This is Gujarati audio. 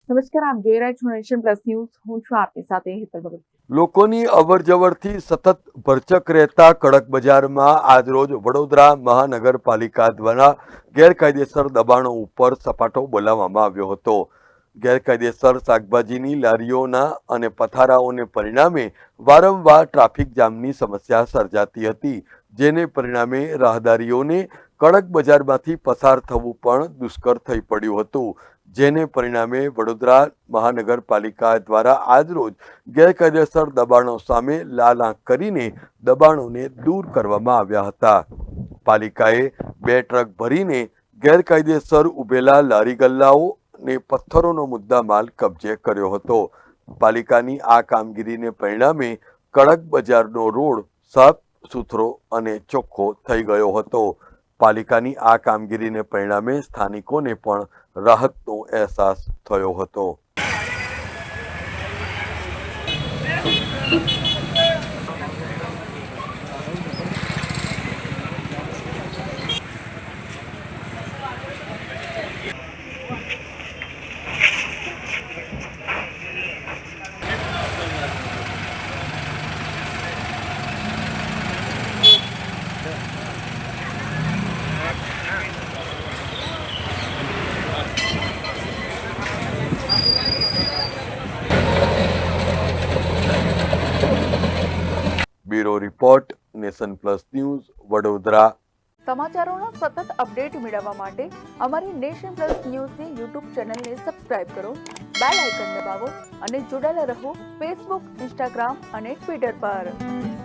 નમસ્કાર, આપ જોઈ રહ્યા છો નેશન પ્લસ ન્યૂઝ. હું છું આપની સાથે હેતલ ભગત. લોકોની અવરજવરથી સતત ભરચક રહેતા કડક બજારમાં આજરોજ વડોદરા મહાનગરપાલિકા દ્વારા ગેરકાયદેસર દબાણો ઉપર સપાટો બોલાવવામાં આવ્યો હતો. ગેરકાયદેસર શાકભાજીની લારીઓના અને પથારાઓને પરિણામે વારંવાર ટ્રાફિક જામની સમસ્યા સર્જાતી હતી, જેને પરિણામે રાહદારીઓને કડક બજારમાંથી પસાર થવું પણ દુષ્કર થઈ પડ્યું હતું. જેને પરિણામે વડોદરા મહાનગરપાલિકા દ્વારા આજરોજ ગેરકાયદેસર દબાણો સામે લાલ આંખ કરીને દબાણોને દૂર કરવામાં આવ્યા હતા. પાલિકાએ 2 ટ્રક ભરીને ગેરકાયદેસર ઉભેલા લારી ગલ્લાઓ અને પથ્થરોનો મુદ્દામાલ કબજે કર્યો હતો. પાલિકાની આ કામગીરીને પરિણામે કડક બજારનો રોડ સાફ સુથરો અને ચોખ્ખો થઈ ગયો હતો. પાલિકાની આ કામગીરીને પરિણામે સ્થાનિકોને પણ રાહતનો અહેસાસ થયો હતો. Bureau report, Nation Plus News, Vadodara. સમાચારોનો સતત અપડેટ મેળવવા માટે અમારી નેશન પ્લસ ન્યૂઝની યુટ્યુબ ચેનલને સબસ્ક્રાઇબ કરો, બેલ આઇકન દબાવો અને જોડાયેલા રહો ફેસબુક, ઇન્સ્ટાગ્રામ અને ટ્વિટર પર.